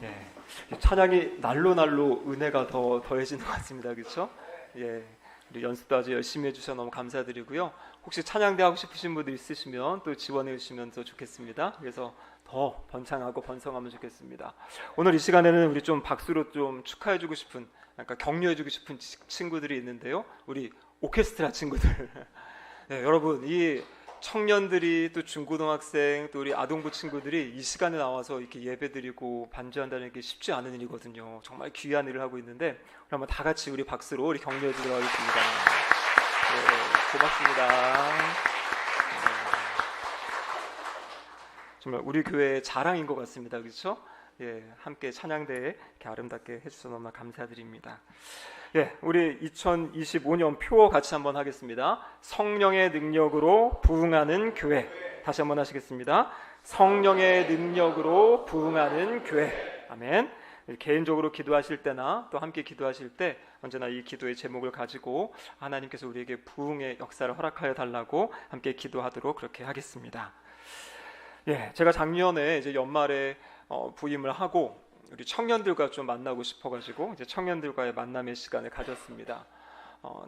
예, 찬양이 날로 날로 은혜가 더 더해지는 것 같습니다. 그렇죠? 예, 우리 연습도 아주 열심히 해주셔서 너무 감사드리고요. 혹시 찬양대 하고 싶으신 분들 있으시면 또 지원해 주시면 더 좋겠습니다. 그래서 더 번창하고 번성하면 좋겠습니다. 오늘 이 시간에는 우리 좀 박수로 좀 축하해주고 싶은, 그러니까 격려해주고 싶은 친구들이 있는데요. 우리 오케스트라 친구들. 네, 여러분, 이 청년들이 또 중고등학생 또 우리 아동부 친구들이 이 시간에 나와서 이렇게 예배드리고 반주한다는 게 쉽지 않은 일이거든요. 정말 귀한 일을 하고 있는데 우리 한번 다 같이 우리 박수로 우리 격려해드리도록 하겠습니다. 네, 고맙습니다. 정말 우리 교회의 자랑인 것 같습니다. 그렇죠? 예, 함께 찬양대에 이렇게 아름답게 해주셔서 너무 감사드립니다. 예, 우리 2025년 표 같이 한번 하겠습니다. 성령의 능력으로 부흥하는 교회. 다시 한번 하시겠습니다. 성령의 능력으로 부흥하는 교회. 아멘. 개인적으로 기도하실 때나 또 함께 기도하실 때 언제나 이 기도의 제목을 가지고 하나님께서 우리에게 부흥의 역사를 허락하여 달라고 함께 기도하도록 그렇게 하겠습니다. 예, 제가 작년에 이제 연말에 부임을 하고 우리 청년들과 좀 만나고 싶어가지고 이제 청년들과의 만남의 시간을 가졌습니다.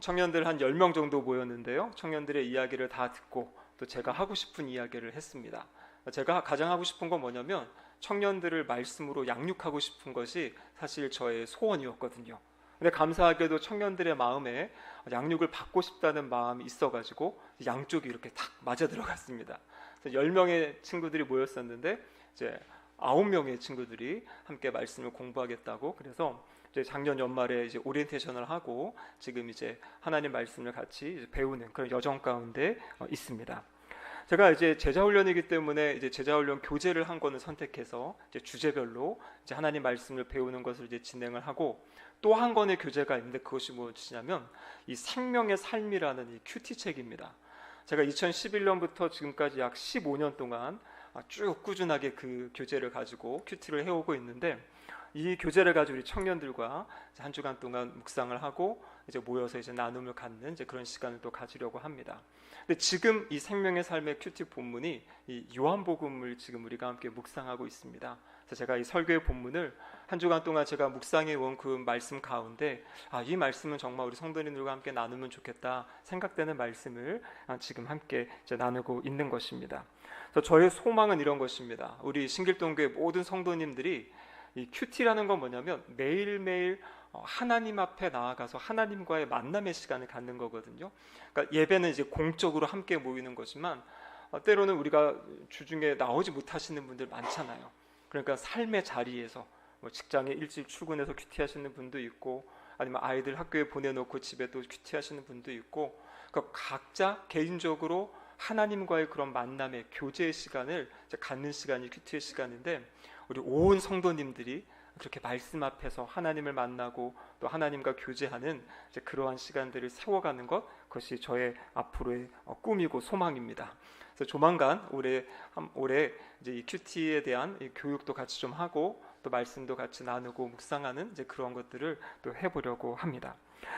청년들 한 10명 정도 모였는데요. 청년들의 이야기를 다 듣고 또 제가 하고 싶은 이야기를 했습니다. 제가 가장 하고 싶은 건 뭐냐면 청년들을 말씀으로 양육하고 싶은 것이 사실 저의 소원이었거든요. 근데 감사하게도 청년들의 마음에 양육을 받고 싶다는 마음이 있어가지고 양쪽이 이렇게 탁 맞아 들어갔습니다. 10명의 친구들이 모였었는데 이제 9명의 친구들이 함께 말씀을 공부하겠다고, 그래서 이제 작년 연말에 이제 오리엔테이션을 하고 지금 이제 하나님 말씀을 같이 이제 배우는 그런 여정 가운데 있습니다. 제가 이제 제자훈련이기 때문에 이제 제자훈련 교재를 한 권을 선택해서 이제 주제별로 이제 하나님 말씀을 배우는 것을 이제 진행을 하고, 또 한 권의 교재가 있는데 그것이 무엇이냐면 이 생명의 삶이라는 이 큐티 책입니다. 제가 2011년부터 지금까지 약 15년 동안 쭉 꾸준하게 그 교재를 가지고 큐티를 해오고 있는데, 이 교재를 가지고 우리 청년들과 한 주간 동안 묵상을 하고 이제 모여서 이제 나눔을 갖는 이제 그런 시간을 또 가지려고 합니다. 근데 지금 이 생명의 삶의 큐티 본문이 이 요한복음을 지금 우리가 함께 묵상하고 있습니다. 그래서 제가 이 설교의 본문을 한 주간 동안 제가 묵상해 온 그 말씀 가운데 이 말씀은 정말 우리 성도님들과 함께 나누면 좋겠다 생각되는 말씀을 지금 함께 이제 나누고 있는 것입니다. 그래서 저의 소망은 이런 것입니다. 우리 신길동교회 모든 성도님들이 이 큐티라는 건 뭐냐면 매일매일 하나님 앞에 나아가서 하나님과의 만남의 시간을 갖는 거거든요. 그러니까 예배는 이제 공적으로 함께 모이는 거지만 때로는 우리가 주중에 나오지 못하시는 분들 많잖아요. 그러니까 삶의 자리에서 뭐 직장에 일찍 출근해서 큐티하시는 분도 있고, 아니면 아이들 학교에 보내놓고 집에 또 큐티하시는 분도 있고, 그러니까 각자 개인적으로 하나님과의 그런 만남의 교제의 시간을 갖는 시간이 큐티의 시간인데, 우리 온 성도님들이 그렇게 말씀 앞에서 하나님을 만나고 또 하나님과 교제하는 이제 그러한 시간들을 세워가는 것, 그것이 저의 앞으로의 꿈이고 소망입니다. 그래서 조만간 올해 이제 이 큐티에 대한 이 교육도 같이 좀 하고 또 말씀도 같이 나누고 묵상하는 이제 그런 것들을 또 해보려고 합니다.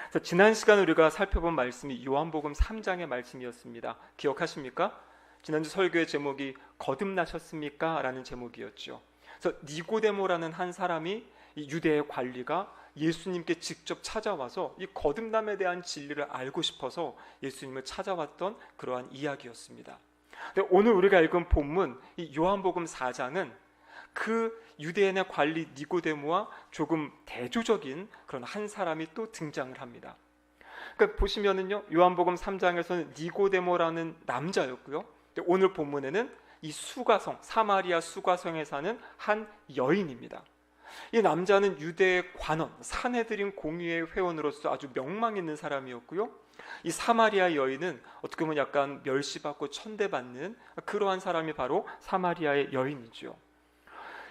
그래서 지난 시간 우리가 살펴본 말씀이 요한복음 3장의 말씀이었습니다. 기억하십니까? 지난주 설교의 제목이 거듭나셨습니까? 라는 제목이었죠. 그래서 니고데모라는 한 사람이 이 유대의 관리가 예수님께 직접 찾아와서 이 거듭남에 대한 진리를 알고 싶어서 예수님을 찾아왔던 그러한 이야기였습니다. 근데 오늘 우리가 읽은 본문 이 요한복음 4장은 그 유대인의 관리 니고데모와 조금 대조적인 그런 한 사람이 또 등장을 합니다. 그러니까 보시면은요, 요한복음 3장에서는 니고데모라는 남자였고요, 오늘 본문에는 이 수가성, 사마리아 수가성에 사는 한 여인입니다. 이 남자는 유대의 관원, 산헤드린 공의회 회원으로서 아주 명망 있는 사람이었고요, 이 사마리아 여인은 어떻게 보면 약간 멸시받고 천대받는 그러한 사람이 바로 사마리아의 여인이죠.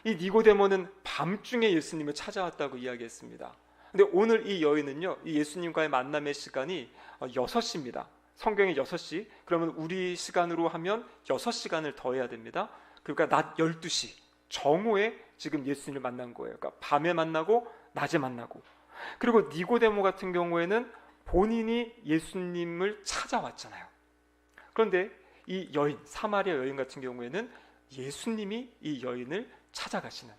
이 니고데모는 밤중에 예수님을 찾아왔다고 이야기했습니다. 근데 오늘 이 여인은요, 이 예수님과의 만남의 시간이 6시입니다. 성경에 6시, 그러면 우리 시간으로 하면 6시간을 더해야 됩니다. 그러니까 낮 12시 정오에 지금 예수님을 만난 거예요. 그러니까 밤에 만나고 낮에 만나고, 그리고 니고데모 같은 경우에는 본인이 예수님을 찾아왔잖아요. 그런데 이 여인, 사마리아 여인 같은 경우에는 예수님이 이 여인을 찾아가시는,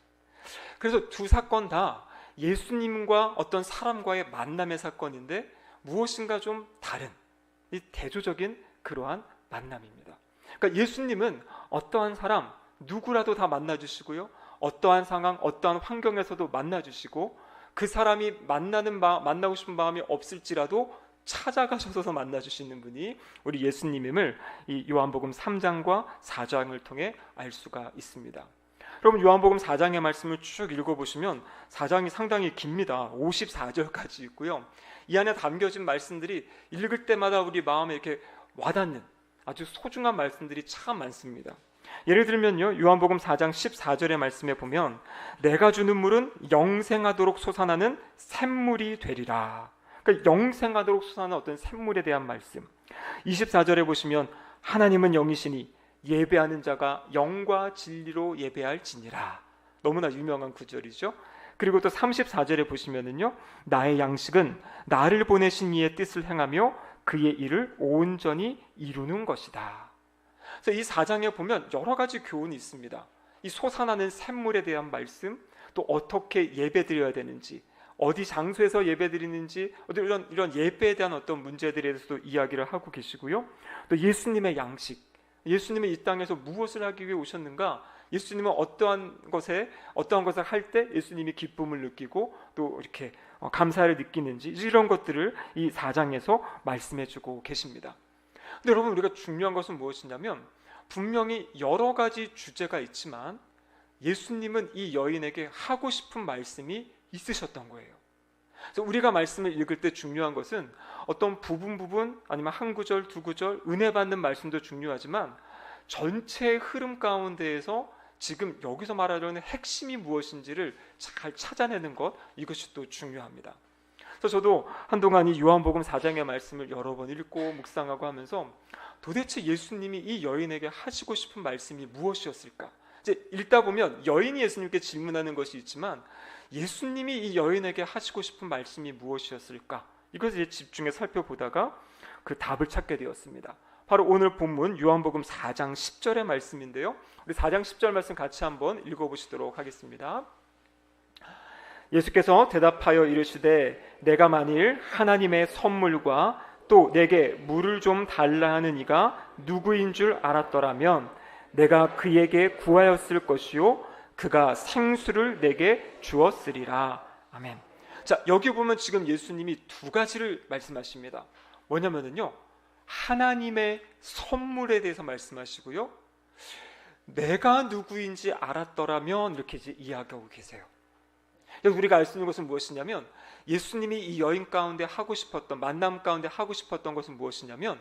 그래서 두 사건 다 예수님과 어떤 사람과의 만남의 사건인데 무엇인가 좀 다른 이 대조적인 그러한 만남입니다. 그러니까 예수님은 어떠한 사람 누구라도 다 만나주시고요, 어떠한 상황 어떠한 환경에서도 만나주시고, 그 사람이 만나고 싶은 마음이 없을지라도 찾아가셔서 만나주시는 분이 우리 예수님임을 이 요한복음 3장과 4장을 통해 알 수가 있습니다. 여러분, 요한복음 4장의 말씀을 쭉 읽어보시면 4장이 상당히 깁니다. 54절까지 있고요. 이 안에 담겨진 말씀들이 읽을 때마다 우리 마음에 이렇게 와닿는 아주 소중한 말씀들이 참 많습니다. 예를 들면요, 요한복음 4장 14절의 말씀에 보면 내가 주는 물은 영생하도록 솟아나는 샘물이 되리라. 그러니까 영생하도록 솟아나는 어떤 샘물에 대한 말씀. 24절에 보시면 하나님은 영이시니 예배하는 자가 영과 진리로 예배할지니라. 너무나 유명한 구절이죠. 그리고 또 34절에 보시면은요, 나의 양식은 나를 보내신 이의 뜻을 행하며 그의 일을 온전히 이루는 것이다. 그래서 이 4장에 보면 여러 가지 교훈이 있습니다. 이 솟아나는 샘물에 대한 말씀, 또 어떻게 예배드려야 되는지, 어디 장소에서 예배드리는지, 이런 예배에 대한 어떤 문제들에 대해서도 이야기를 하고 계시고요. 또 예수님의 양식, 예수님이 이 땅에서 무엇을 하기 위해 오셨는가? 예수님은 어떠한 것을 할 때 예수님이 기쁨을 느끼고 또 이렇게 감사를 느끼는지, 이런 것들을 이 4장에서 말씀해주고 계십니다. 근데 여러분, 우리가 중요한 것은 무엇이냐면 분명히 여러 가지 주제가 있지만 예수님은 이 여인에게 하고 싶은 말씀이 있으셨던 거예요. 그래서 우리가 말씀을 읽을 때 중요한 것은 어떤 부분 아니면 한 구절 두 구절 은혜 받는 말씀도 중요하지만 전체의 흐름 가운데에서 지금 여기서 말하려는 핵심이 무엇인지를 잘 찾아내는 것, 이것이 또 중요합니다. 그래서 저도 한동안 이 요한복음 4장의 말씀을 여러 번 읽고 묵상하고 하면서 도대체 예수님이 이 여인에게 하시고 싶은 말씀이 무엇이었을까? 이제 읽다 보면 여인이 예수님께 질문하는 것이 있지만 예수님이 이 여인에게 하시고 싶은 말씀이 무엇이었을까? 이것을 집중해 살펴보다가 그 답을 찾게 되었습니다. 바로 오늘 본문 요한복음 4장 10절의 말씀인데요, 우리 4장 10절 말씀 같이 한번 읽어보시도록 하겠습니다. 예수께서 대답하여 이르시되 내가 만일 하나님의 선물과 또 내게 물을 좀 달라 하는 이가 누구인 줄 알았더라면 내가 그에게 구하였을 것이요 그가 생수를 내게 주었으리라. 아멘. 자, 여기 보면 지금 예수님이 두 가지를 말씀하십니다. 뭐냐면요, 하나님의 선물에 대해서 말씀하시고요, 내가 누구인지 알았더라면 이렇게 이제 이야기하고 계세요. 우리가 알 수 있는 것은 무엇이냐면 예수님이 이 여인 가운데 하고 싶었던, 만남 가운데 하고 싶었던 것은 무엇이냐면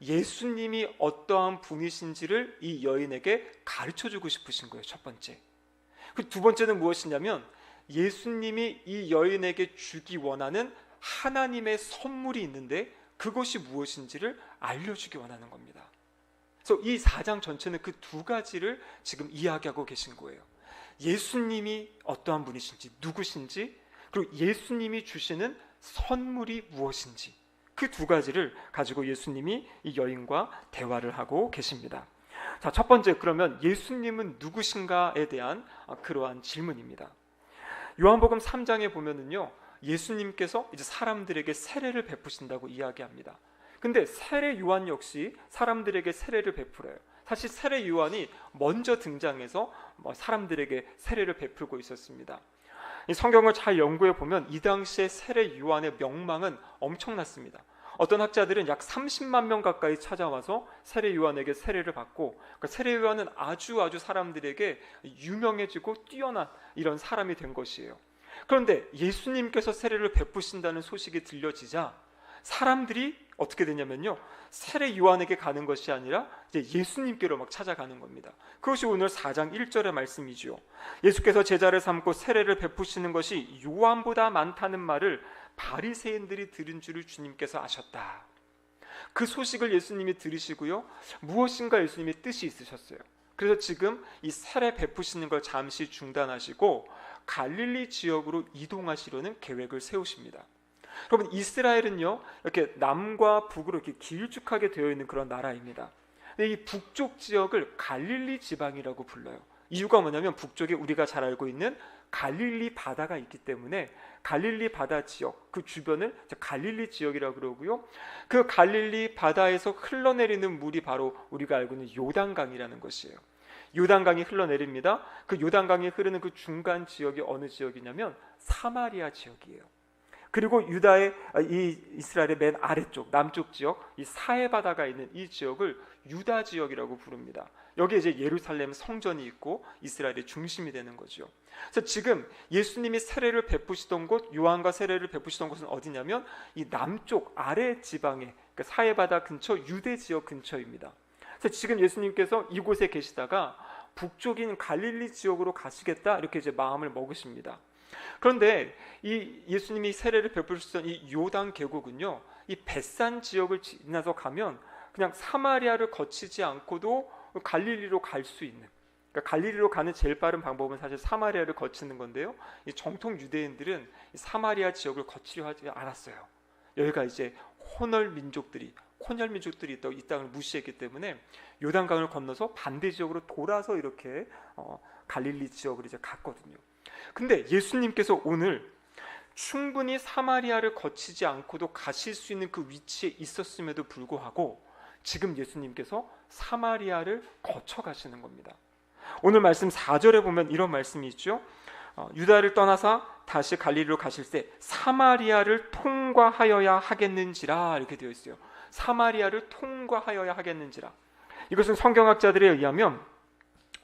예수님이 어떠한 분이신지를 이 여인에게 가르쳐주고 싶으신 거예요. 첫 번째. 그 두 번째는 무엇이냐면 예수님이 이 여인에게 주기 원하는 하나님의 선물이 있는데 그것이 무엇인지를 알려주기 원하는 겁니다. 그래서 이 4장 전체는 그 두 가지를 지금 이야기하고 계신 거예요. 예수님이 어떠한 분이신지, 누구신지, 그리고 예수님이 주시는 선물이 무엇인지, 그 두 가지를 가지고 예수님이 이 여인과 대화를 하고 계십니다. 자, 첫 번째, 그러면 예수님은 누구신가에 대한 그러한 질문입니다. 요한복음 3장에 보면은요, 예수님께서 이제 사람들에게 세례를 베푸신다고 이야기합니다. 근데 세례 요한 역시 사람들에게 세례를 베풀어요. 사실 세례 요한이 먼저 등장해서 사람들에게 세례를 베풀고 있었습니다. 이 성경을 잘 연구해 보면 이 당시에 세례 요한의 명망은 엄청났습니다. 어떤 학자들은 약 30만 명 가까이 찾아와서 세례 요한에게 세례를 받고, 그러니까 세례 요한은 아주 사람들에게 유명해지고 뛰어난 이런 사람이 된 것이에요. 그런데 예수님께서 세례를 베푸신다는 소식이 들려지자 사람들이 어떻게 되냐면요, 세례 요한에게 가는 것이 아니라 이제 예수님께로 막 찾아가는 겁니다. 그것이 오늘 4장 1절의 말씀이죠. 예수께서 제자를 삼고 세례를 베푸시는 것이 요한보다 많다는 말을 바리새인들이 들은 줄을 주님께서 아셨다. 그 소식을 예수님이 들으시고요, 무엇인가 예수님의 뜻이 있으셨어요. 그래서 지금 이 세례 베푸시는 걸 잠시 중단하시고 갈릴리 지역으로 이동하시려는 계획을 세우십니다. 여러분, 이스라엘은요, 이렇게 남과 북으로 이렇게 길쭉하게 되어 있는 그런 나라입니다. 근데 이 북쪽 지역을 갈릴리 지방이라고 불러요. 이유가 뭐냐면 북쪽에 우리가 잘 알고 있는 갈릴리 바다가 있기 때문에 갈릴리 바다 지역, 그 주변을 갈릴리 지역이라고 그러고요. 그 갈릴리 바다에서 흘러내리는 물이 바로 우리가 알고 있는 요단강이라는 것이에요. 요단강이 흘러내립니다. 그 요단강이 흐르는 그 중간 지역이 어느 지역이냐면 사마리아 지역이에요. 그리고 유다의 이 이스라엘의 맨 아래쪽 남쪽 지역, 이 사해 바다가 있는 이 지역을 유다 지역이라고 부릅니다. 여기에 이제 예루살렘 성전이 있고 이스라엘의 중심이 되는 거죠. 그래서 지금 예수님이 세례를 베푸시던 곳, 요한과 세례를 베푸시던 곳은 어디냐면 이 남쪽 아래 지방에, 그러니까 사해 바다 근처 유대 지역 근처입니다. 그래서 지금 예수님께서 이곳에 계시다가 북쪽인 갈릴리 지역으로 가시겠다 이렇게 이제 마음을 먹으십니다. 그런데 이 예수님이 세례를 베푸시던 이 요단 계곡은요, 이 벳산 지역을 지나서 가면 그냥 사마리아를 거치지 않고도 갈릴리로 갈 수 있는, 그러니까 갈릴리로 가는 제일 빠른 방법은 사실 사마리아를 거치는 건데요, 이 정통 유대인들은 이 사마리아 지역을 거치려 하지 않았어요. 여기가 이제 혼혈 민족들이 있다고 이 땅을 무시했기 때문에 요단강을 건너서 반대 지역으로 돌아서 이렇게 갈릴리 지역으로 이제 갔거든요. 근데 예수님께서 오늘 충분히 사마리아를 거치지 않고도 가실 수 있는 그 위치에 있었음에도 불구하고 지금 예수님께서 사마리아를 거쳐 가시는 겁니다. 오늘 말씀 4절에 보면 이런 말씀이 있죠. 유다를 떠나서 다시 갈릴리로 가실 때 사마리아를 통과하여야 하겠는지라 이렇게 되어 있어요. 사마리아를 통과하여야 하겠는지라. 이것은 성경학자들에 의하면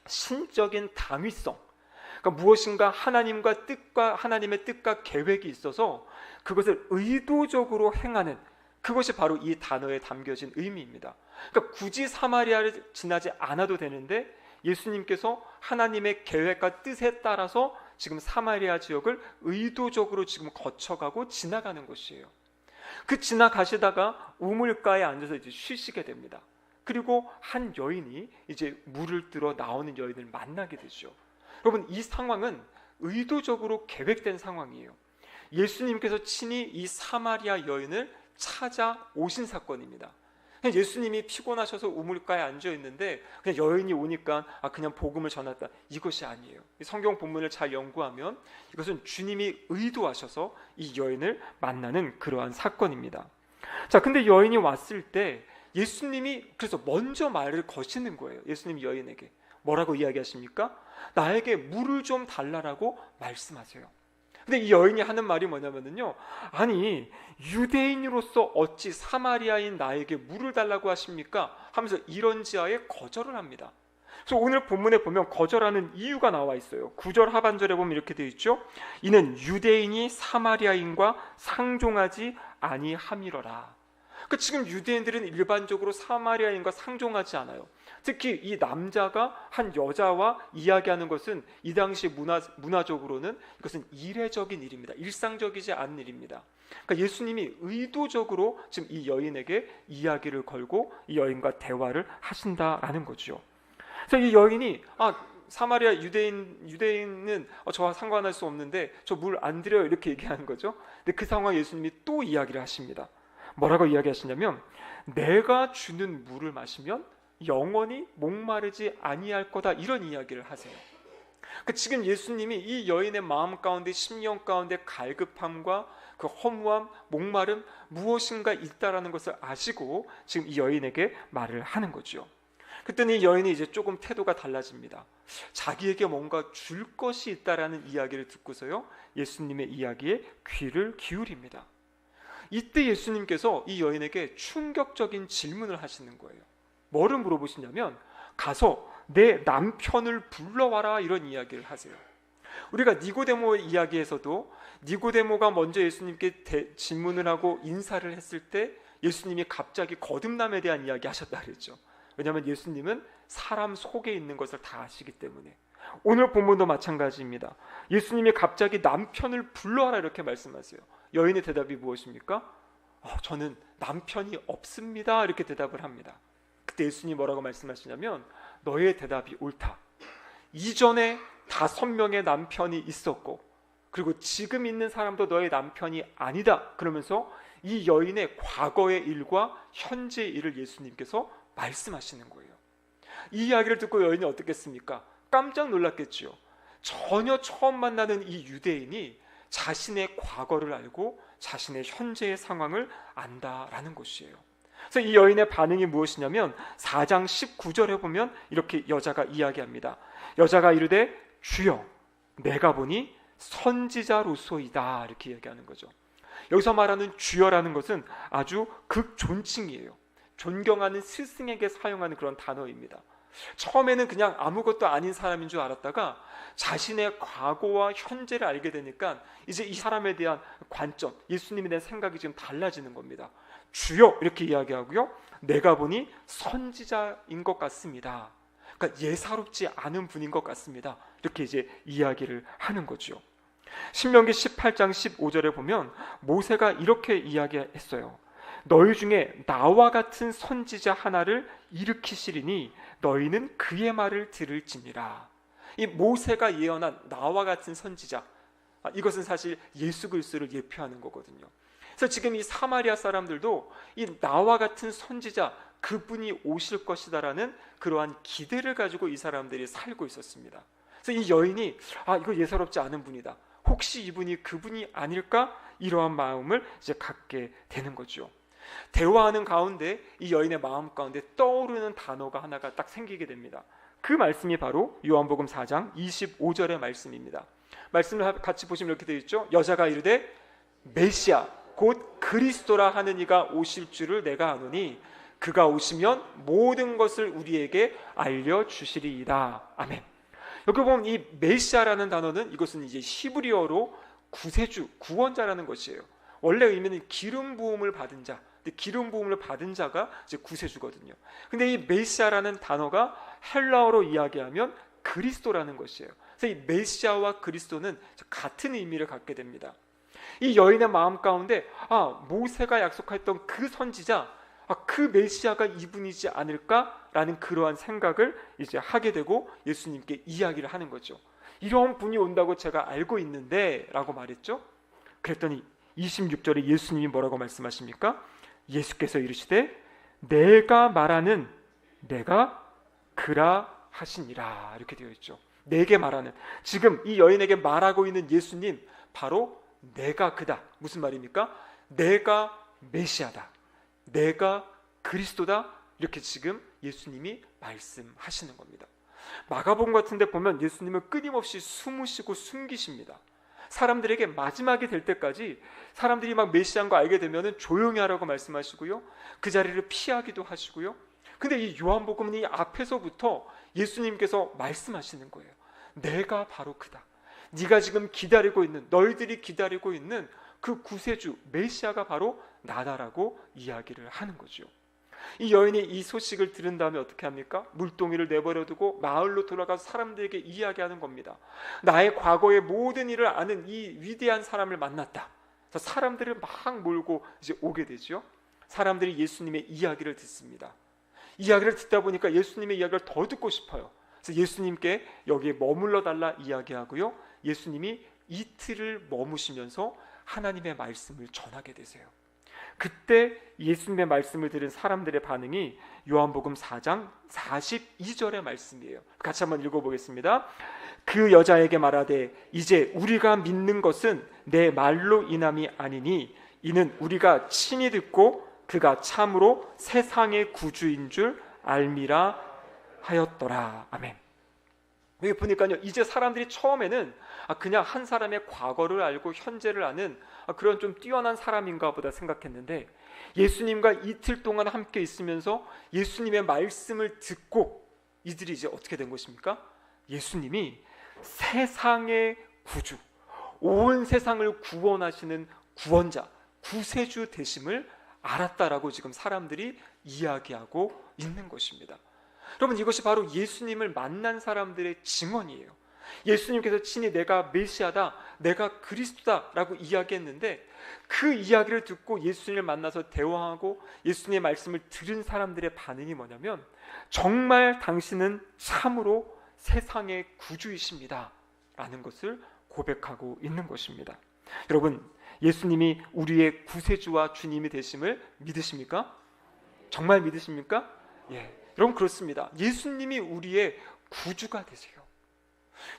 신적인 당위성, 그러니까 무엇인가 하나님의 뜻과 계획이 있어서 그것을 의도적으로 행하는, 그것이 바로 이 단어에 담겨진 의미입니다. 그러니까 굳이 사마리아를 지나지 않아도 되는데 예수님께서 하나님의 계획과 뜻에 따라서 지금 사마리아 지역을 의도적으로 지금 거쳐가고 지나가는 것이에요. 그 지나가시다가 우물가에 앉아서 이제 쉬시게 됩니다. 그리고 한 여인이 이제 물을 들어 나오는 여인을 만나게 되죠. 여러분, 이 상황은 의도적으로 계획된 상황이에요. 예수님께서 친히 이 사마리아 여인을 찾아오신 사건입니다. 그냥 예수님이 피곤하셔서 우물가에 앉아 있는데 그냥 여인이 오니까 그냥 복음을 전했다, 이것이 아니에요. 성경 본문을 잘 연구하면 이것은 주님이 의도하셔서 이 여인을 만나는 그러한 사건입니다. 자, 근데 여인이 왔을 때 예수님이 그래서 먼저 말을 거시는 거예요. 예수님이 여인에게 뭐라고 이야기하십니까? 나에게 물을 좀 달라라고 말씀하세요. 근데 이 여인이 하는 말이 뭐냐면요, 아니 유대인으로서 어찌 사마리아인 나에게 물을 달라고 하십니까? 하면서 이런 지하에 거절을 합니다. 그래서 오늘 본문에 보면 거절하는 이유가 나와 있어요. 9절 하반절에 보면 이렇게 되어 있죠. 이는 유대인이 사마리아인과 상종하지 아니함이러라. 그러니까 지금 유대인들은 일반적으로 사마리아인과 상종하지 않아요. 특히 이 남자가 한 여자와 이야기하는 것은 이 당시 문화적으로는 이것은 이례적인 일입니다. 일상적이지 않은 일입니다. 그러니까 예수님이 의도적으로 지금 이 여인에게 이야기를 걸고 이 여인과 대화를 하신다라는 거죠. 그래서 이 여인이 사마리아 유대인은 저와 상관할 수 없는데 저 물 안 드려요 이렇게 얘기하는 거죠. 근데 그 상황에 예수님이 또 이야기를 하십니다. 뭐라고 이야기하시냐면 내가 주는 물을 마시면 영원히 목마르지 아니할 거다, 이런 이야기를 하세요. 그러니까 지금 예수님이 이 여인의 마음 가운데, 심령 가운데 갈급함과 그 허무함, 목마름, 무엇인가 있다라는 것을 아시고 지금 이 여인에게 말을 하는 거죠. 그랬더니 이 여인이 이제 조금 태도가 달라집니다. 자기에게 뭔가 줄 것이 있다라는 이야기를 듣고서요, 예수님의 이야기에 귀를 기울입니다. 이때 예수님께서 이 여인에게 충격적인 질문을 하시는 거예요. 뭐를 물어보시냐면 가서 내 남편을 불러와라, 이런 이야기를 하세요. 우리가 니고데모의 이야기에서도 니고데모가 먼저 예수님께 질문을 하고 인사를 했을 때 예수님이 갑자기 거듭남에 대한 이야기 하셨다 그랬죠. 왜냐하면 예수님은 사람 속에 있는 것을 다 아시기 때문에. 오늘 본문도 마찬가지입니다. 예수님이 갑자기 남편을 불러와라 이렇게 말씀하세요. 여인의 대답이 무엇입니까? 저는 남편이 없습니다, 이렇게 대답을 합니다. 그때 예수님이 뭐라고 말씀하시냐면 너의 대답이 옳다. 이전에 5명의 남편이 있었고 그리고 지금 있는 사람도 너의 남편이 아니다. 그러면서 이 여인의 과거의 일과 현재의 일을 예수님께서 말씀하시는 거예요. 이 이야기를 듣고 여인이 어떻겠습니까? 깜짝 놀랐겠죠. 전혀 처음 만나는 이 유대인이 자신의 과거를 알고 자신의 현재의 상황을 안다라는 것이에요. 그래서 이 여인의 반응이 무엇이냐면 4장 19절에 보면 이렇게 여자가 이야기합니다. 여자가 이르되 주여 내가 보니 선지자로소이다, 이렇게 이야기하는 거죠. 여기서 말하는 주여라는 것은 아주 극존칭이에요. 존경하는 스승에게 사용하는 그런 단어입니다. 처음에는 그냥 아무것도 아닌 사람인 줄 알았다가 자신의 과거와 현재를 알게 되니까 이제 이 사람에 대한 관점, 예수님에 대한 생각이 지금 달라지는 겁니다. 주여 이렇게 이야기하고요, 내가 보니 선지자인 것 같습니다. 그러니까 예사롭지 않은 분인 것 같습니다. 이렇게 이제 이야기를 하는 거죠. 신명기 18장 15절에 보면 모세가 이렇게 이야기했어요. 너희 중에 나와 같은 선지자 하나를 일으키시리니 너희는 그의 말을 들을지니라. 이 모세가 예언한 나와 같은 선지자, 이것은 사실 예수 그리스도를 예표하는 거거든요. 그래서 지금 이 사마리아 사람들도 이 나와 같은 선지자, 그분이 오실 것이다라는 그러한 기대를 가지고 이 사람들이 살고 있었습니다. 그래서 이 여인이 이거 예사롭지 않은 분이다, 혹시 이분이 그분이 아닐까, 이러한 마음을 이제 갖게 되는 거죠. 대화하는 가운데 이 여인의 마음 가운데 떠오르는 단어가 하나가 딱 생기게 됩니다. 그 말씀이 바로 요한복음 4장 25절의 말씀입니다. 말씀을 같이 보시면 이렇게 되어 있죠. 여자가 이르되 메시아 곧 그리스도라 하는 이가 오실 줄을 내가 아노니 그가 오시면 모든 것을 우리에게 알려주시리이다. 아멘. 여기 보면 이 메시아라는 단어는 이것은 이제 히브리어로 구세주, 구원자라는 것이에요. 원래 의미는 기름 부음을 받은 자, 기름 부음을 받은 자가 이제 구세주거든요. 근데 이 메시아라는 단어가 헬라어로 이야기하면 그리스도라는 것이에요. 그래서 이 메시아와 그리스도는 같은 의미를 갖게 됩니다. 이 여인의 마음 가운데 모세가 약속했던 그 선지자, 그 메시아가 이분이지 않을까라는 그러한 생각을 이제 하게 되고 예수님께 이야기를 하는 거죠. 이런 분이 온다고 제가 알고 있는데 라고 말했죠. 그랬더니 26절에 예수님이 뭐라고 말씀하십니까? 예수께서 이르시되 내가 말하는 내가 그라 하시니라, 이렇게 되어 있죠. 내게 말하는, 지금 이 여인에게 말하고 있는 예수님 바로 내가 그다. 무슨 말입니까? 내가 메시아다, 내가 그리스도다, 이렇게 지금 예수님이 말씀하시는 겁니다. 마가복음 같은 데 보면 예수님은 끊임없이 숨으시고 숨기십니다. 사람들에게 마지막이 될 때까지 사람들이 막 메시아인 거 알게 되면 조용히 하라고 말씀하시고요, 그 자리를 피하기도 하시고요. 근데 이 요한복음은 이 앞에서부터 예수님께서 말씀하시는 거예요. 내가 바로 그다. 네가 지금 기다리고 있는, 너희들이 기다리고 있는 그 구세주 메시아가 바로 나다라고 이야기를 하는 거죠. 이 여인이 이 소식을 들은 다음에 어떻게 합니까? 물동이를 내버려두고 마을로 돌아가서 사람들에게 이야기하는 겁니다. 나의 과거의 모든 일을 아는 이 위대한 사람을 만났다. 사람들을 막 몰고 이제 오게 되죠. 사람들이 예수님의 이야기를 듣습니다. 이야기를 듣다 보니까 예수님의 이야기를 더 듣고 싶어요. 그래서 예수님께 여기에 머물러 달라 이야기하고요, 예수님이 이틀을 머무시면서 하나님의 말씀을 전하게 되세요. 그때 예수님의 말씀을 들은 사람들의 반응이 요한복음 4장 42절의 말씀이에요. 같이 한번 읽어보겠습니다. 그 여자에게 말하되 이제 우리가 믿는 것은 내 말로 인함이 아니니 이는 우리가 친히 듣고 그가 참으로 세상의 구주인 줄 알미라 하였더라. 아멘. 여기 보니까요, 이제 사람들이 처음에는 그냥 한 사람의 과거를 알고 현재를 아는 그런 좀 뛰어난 사람인가 보다 생각했는데, 예수님과 이틀 동안 함께 있으면서 예수님의 말씀을 듣고 이들이 이제 어떻게 된 것입니까? 예수님이 세상의 구주, 온 세상을 구원하시는 구원자, 구세주 되심을 알았다라고 지금 사람들이 이야기하고 있는 것입니다. 여러분, 이것이 바로 예수님을 만난 사람들의 증언이에요. 예수님께서 친히 내가 메시아다, 내가 그리스도다 라고 이야기했는데, 그 이야기를 듣고 예수님을 만나서 대화하고 예수님의 말씀을 들은 사람들의 반응이 뭐냐면, 정말 당신은 참으로 세상의 구주이십니다 라는 것을 고백하고 있는 것입니다. 여러분, 예수님이 우리의 구세주와 주님이 되심을 믿으십니까? 정말 믿으십니까? 예, 여러분, 그렇습니다. 예수님이 우리의 구주가 되세요.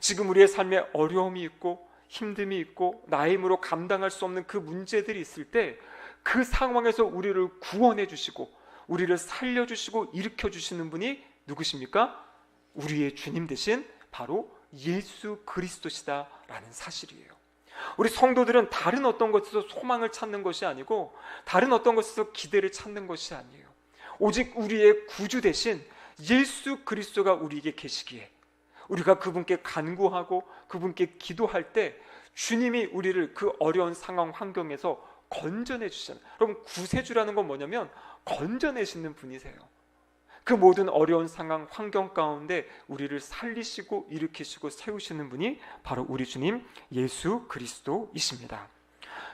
지금 우리의 삶에 어려움이 있고 힘듦이 있고 나의 힘으로 감당할 수 없는 그 문제들이 있을 때 그 상황에서 우리를 구원해 주시고 우리를 살려 주시고 일으켜 주시는 분이 누구십니까? 우리의 주님 되신 바로 예수 그리스도시다라는 사실이에요. 우리 성도들은 다른 어떤 것에서 소망을 찾는 것이 아니고 다른 어떤 것에서 기대를 찾는 것이 아니에요. 오직 우리의 구주 되신 예수 그리스도가 우리에게 계시기에 우리가 그분께 간구하고 그분께 기도할 때 주님이 우리를 그 어려운 상황 환경에서 건져내 주시잖아요. 여러분, 구세주라는 건 뭐냐면 건져내시는 분이세요. 그 모든 어려운 상황 환경 가운데 우리를 살리시고 일으키시고 세우시는 분이 바로 우리 주님 예수 그리스도이십니다.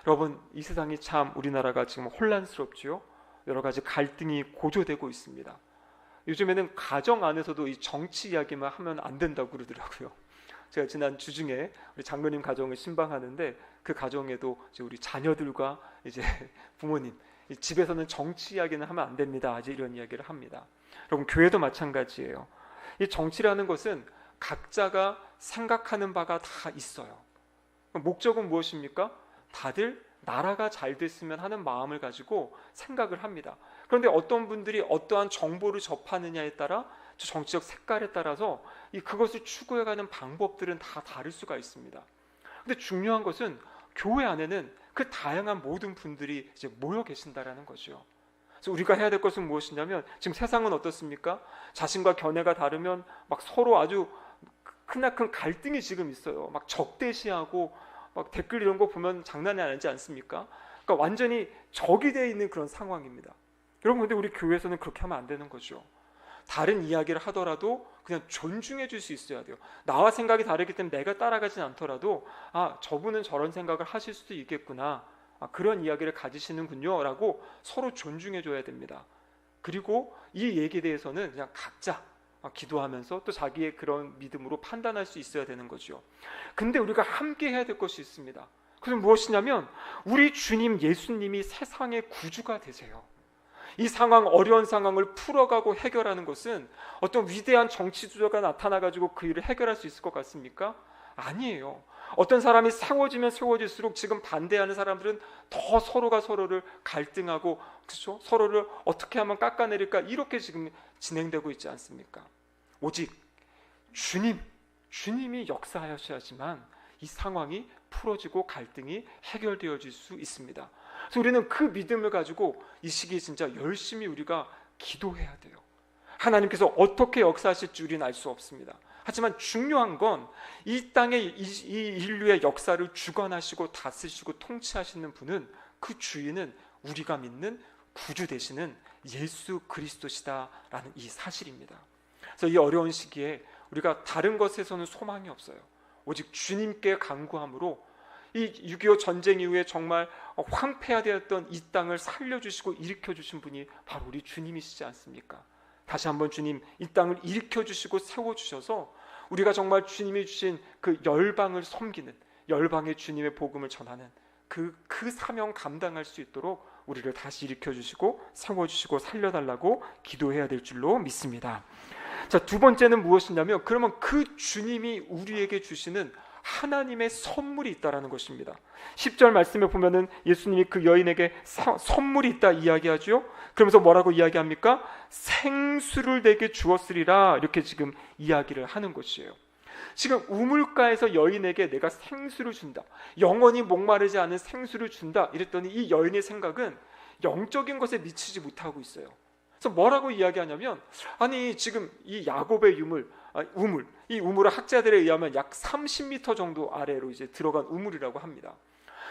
여러분, 이 세상이 참 우리나라가 지금 혼란스럽지요. 여러 가지 갈등이 고조되고 있습니다. 요즘에는 가정 안에서도 이 정치 이야기만 하면 안 된다고 그러더라고요. 제가 지난 주중에 우리 장로님 가정을 신방하는데 그 가정에도 이제 우리 자녀들과 이제 부모님 집에서는 정치 이야기는 하면 안 됩니다. 이제 이런 이야기를 합니다. 여러분, 교회도 마찬가지예요. 이 정치라는 것은 각자가 생각하는 바가 다 있어요. 목적은 무엇입니까? 다들 나라가 잘 됐으면 하는 마음을 가지고 생각을 합니다. 그런데 어떤 분들이 어떠한 정보를 접하느냐에 따라 정치적 색깔에 따라서 그것을 추구해가는 방법들은 다 다를 수가 있습니다. 근데 중요한 것은 교회 안에는 그 다양한 모든 분들이 이제 모여 계신다라는 거죠. 그래서 우리가 해야 될 것은 무엇이냐면, 지금 세상은 어떻습니까? 자신과 견해가 다르면 막 서로 아주 크나큰 갈등이 지금 있어요. 막 적대시하고 막 댓글 이런 거 보면 장난이 아니지 않습니까? 그러니까 완전히 적이 되어 있는 그런 상황입니다. 여러분, 근데 우리 교회에서는 그렇게 하면 안 되는 거죠. 다른 이야기를 하더라도 그냥 존중해 줄 수 있어야 돼요. 나와 생각이 다르기 때문에 내가 따라가진 않더라도 저분은 저런 생각을 하실 수도 있겠구나, 그런 이야기를 가지시는군요 라고 서로 존중해 줘야 됩니다. 그리고 이 얘기에 대해서는 그냥 각자 기도하면서 또 자기의 그런 믿음으로 판단할 수 있어야 되는 거죠. 근데 우리가 함께 해야 될 것이 있습니다. 그것은 무엇이냐면, 우리 주님 예수님이 세상의 구주가 되세요. 이 상황, 어려운 상황을 풀어가고 해결하는 것은 어떤 위대한 정치주자가 나타나가지고 그 일을 해결할 수 있을 것 같습니까? 아니에요. 어떤 사람이 세워지면 세워질수록 지금 반대하는 사람들은 더 서로가 서로를 갈등하고, 그렇죠? 서로를 어떻게 하면 깎아내릴까, 이렇게 지금 진행되고 있지 않습니까? 오직 주님이 역사하셔야지만 이 상황이 풀어지고 갈등이 해결되어질 수 있습니다. 그래서 우리는 그 믿음을 가지고 이 시기에 진짜 열심히 우리가 기도해야 돼요. 하나님께서 어떻게 역사하실지 우리는 알 수 없습니다. 하지만 중요한 건 이 땅의 이 인류의 역사를 주관하시고 다스리시고 통치하시는 분은, 그 주인은 우리가 믿는 구주 되시는 예수 그리스도시다라는 이 사실입니다. 그래서 이 어려운 시기에 우리가 다른 것에서는 소망이 없어요. 오직 주님께 간구함으로 이 6.25 전쟁 이후에 정말 황폐화되었던 이 땅을 살려주시고 일으켜주신 분이 바로 우리 주님이시지 않습니까? 다시 한번 주님 이 땅을 일으켜주시고 세워주셔서 우리가 정말 주님이 주신 그 열방을 섬기는, 열방의 주님의 복음을 전하는 그 사명 감당할 수 있도록 우리를 다시 일으켜주시고 세워주시고 살려달라고 기도해야 될 줄로 믿습니다. 자, 두 번째는 무엇이냐면, 그러면 그 주님이 우리에게 주시는 하나님의 선물이 있다라는 것입니다. 10절 말씀에 보면은 예수님이 그 여인에게 선물이 있다 이야기하죠. 그러면서 뭐라고 이야기합니까? 생수를 내게 주었으리라, 이렇게 지금 이야기를 하는 것이에요. 지금 우물가에서 여인에게 내가 생수를 준다, 영원히 목마르지 않은 생수를 준다, 이랬더니 이 여인의 생각은 영적인 것에 미치지 못하고 있어요. 그래서 뭐라고 이야기하냐면, 아니 지금 이 야곱의 우물, 이 우물은 학자들에 의하면 약 30m 정도 아래로 이제 들어간 우물이라고 합니다.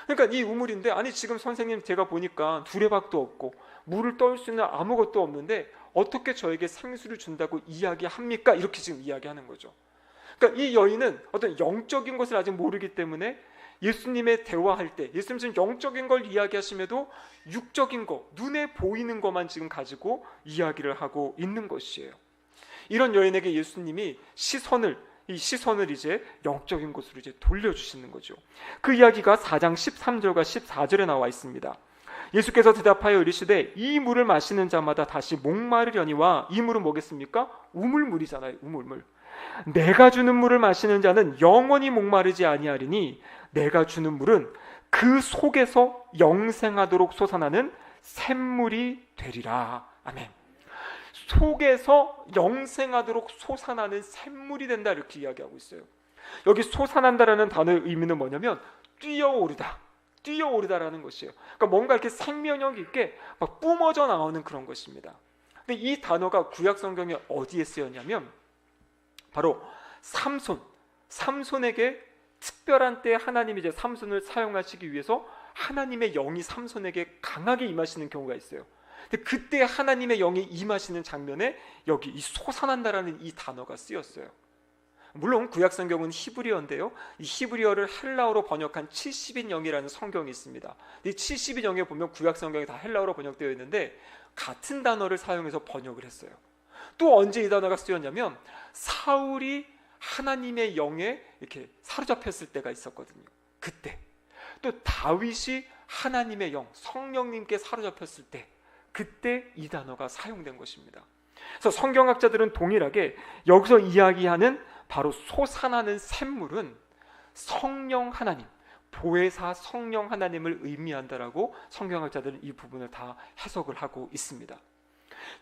그러니까 이 우물인데, 아니 지금 선생님 제가 보니까 두레박도 없고 물을 떠올 수 있는 아무것도 없는데 어떻게 저에게 생수를 준다고 이야기합니까? 이렇게 지금 이야기하는 거죠. 그러니까 이 여인은 어떤 영적인 것을 아직 모르기 때문에 예수님의 대화할 때, 예수님 지금 영적인 걸 이야기하심에도 육적인 거, 눈에 보이는 것만 지금 가지고 이야기를 하고 있는 것이에요. 이런 여인에게 예수님이 시선을 이제 영적인 곳으로 이제 돌려주시는 거죠. 그 이야기가 4장 13절과 14절에 나와 있습니다. 예수께서 대답하여 이르시되 이 물을 마시는 자마다 다시 목마르려니와, 이 물은 뭐겠습니까? 우물물이잖아요. 우물물. 내가 주는 물을 마시는 자는 영원히 목마르지 아니하리니 내가 주는 물은 그 속에서 영생하도록 솟아나는 샘물이 되리라. 아멘. 속에서 영생하도록 솟아나는 샘물이 된다, 이렇게 이야기하고 있어요. 여기 솟아난다라는 단어의 의미는 뭐냐면 뛰어오르다라는 것이에요. 그러니까 뭔가 이렇게 생명력 있게 막 뿜어져 나오는 그런 것입니다. 근데 이 단어가 구약 성경에 어디에 쓰였냐면 바로 삼손에게 특별한 때에 하나님이 이제 삼손을 사용하시기 위해서 하나님의 영이 삼손에게 강하게 임하시는 경우가 있어요. 근데 그때 하나님의 영이 임하시는 장면에 여기 이 솟아난다라는 이 단어가 쓰였어요. 물론 구약 성경은 히브리어인데요, 이 히브리어를 헬라어로 번역한 70인 영이라는 성경이 있습니다. 이 70인 영에 보면 구약 성경이 다 헬라어로 번역되어 있는데 같은 단어를 사용해서 번역을 했어요. 또 언제 이 단어가 쓰였냐면 사울이 하나님의 영에 이렇게 사로잡혔을 때가 있었거든요. 그때 또 다윗이 하나님의 영, 성령님께 사로잡혔을 때, 그때 이 단어가 사용된 것입니다. 그래서 성경학자들은 동일하게 여기서 이야기하는 바로 솟아나는 샘물은 성령 하나님, 보혜사 성령 하나님을 의미한다라고 성경학자들은 이 부분을 다 해석을 하고 있습니다.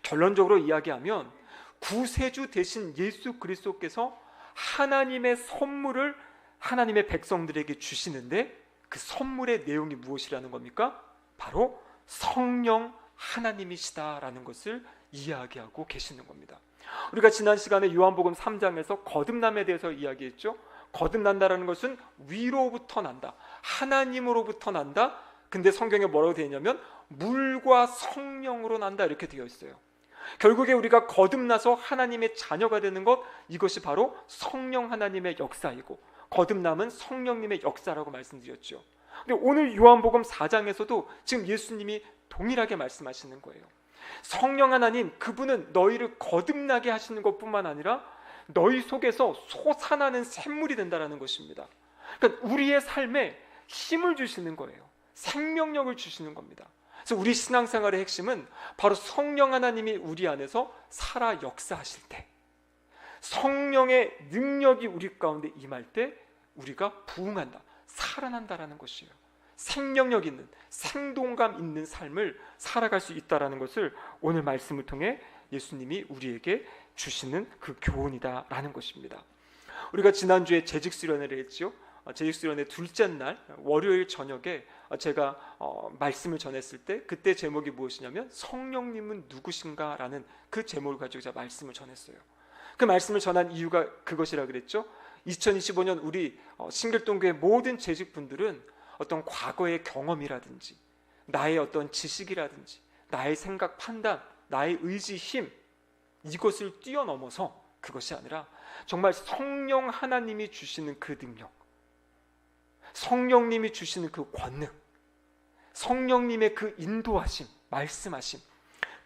결론적으로 이야기하면 구세주 대신 예수 그리스도께서 하나님의 선물을 하나님의 백성들에게 주시는데 그 선물의 내용이 무엇이라는 겁니까? 바로 성령 하나님이시다라는 것을 이야기하고 계시는 겁니다. 우리가 지난 시간에 요한복음 3장에서 거듭남에 대해서 이야기했죠. 거듭난다라는 것은 위로부터 난다, 하나님으로부터 난다. 근데 성경에 뭐라고 되어 있냐면 물과 성령으로 난다, 이렇게 되어 있어요. 결국에 우리가 거듭나서 하나님의 자녀가 되는 것, 이것이 바로 성령 하나님의 역사이고 거듭남은 성령님의 역사라고 말씀드렸죠. 근데 오늘 요한복음 4장에서도 지금 예수님이 동일하게 말씀하시는 거예요. 성령 하나님, 그분은 너희를 거듭나게 하시는 것뿐만 아니라 너희 속에서 솟아나는 샘물이 된다는 것입니다. 그러니까 우리의 삶에 힘을 주시는 거예요. 생명력을 주시는 겁니다. 그래서 우리 신앙생활의 핵심은 바로 성령 하나님이 우리 안에서 살아 역사하실 때, 성령의 능력이 우리 가운데 임할 때 우리가 부흥한다, 살아난다라는 것이에요. 생명력 있는, 생동감 있는 삶을 살아갈 수 있다는 것을 오늘 말씀을 통해 예수님이 우리에게 주시는 그 교훈이다라는 것입니다. 우리가 지난주에 재직수련회를 했죠. 재직수련회 둘째 날 월요일 저녁에 제가 말씀을 전했을 때 그때 제목이 무엇이냐면 성령님은 누구신가 라는 그 제목을 가지고 제가 말씀을 전했어요. 그 말씀을 전한 이유가 그것이라 그랬죠. 2025년 우리 신길동교회 모든 재직분들은 어떤 과거의 경험이라든지 나의 어떤 지식이라든지 나의 생각, 판단, 나의 의지, 힘, 이것을 뛰어넘어서 그것이 아니라 정말 성령 하나님이 주시는 그 능력, 성령님이 주시는 그 권능, 성령님의 그 인도하심, 말씀하심,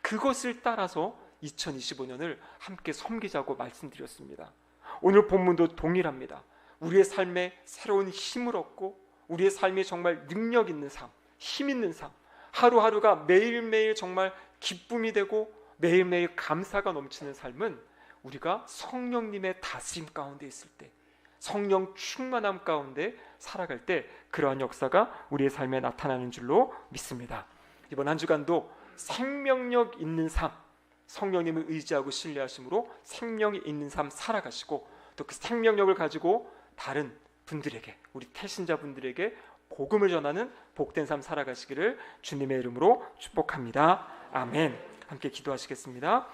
그것을 따라서 2025년을 함께 섬기자고 말씀드렸습니다. 오늘 본문도 동일합니다. 우리의 삶에 새로운 힘을 얻고 우리의 삶이 정말 능력 있는 삶, 힘 있는 삶, 하루하루가 매일매일 정말 기쁨이 되고 매일매일 감사가 넘치는 삶은 우리가 성령님의 다스림 가운데 있을 때, 성령 충만함 가운데 살아갈 때 그러한 역사가 우리의 삶에 나타나는 줄로 믿습니다. 이번 한 주간도 생명력 있는 삶, 성령님을 의지하고 신뢰하심으로 생명이 있는 삶 살아가시고 또 그 생명력을 가지고 다른 분들에게, 우리 태신자분들에게 복음을 전하는 복된 삶 살아가시기를 주님의 이름으로 축복합니다. 아멘. 함께 기도하시겠습니다.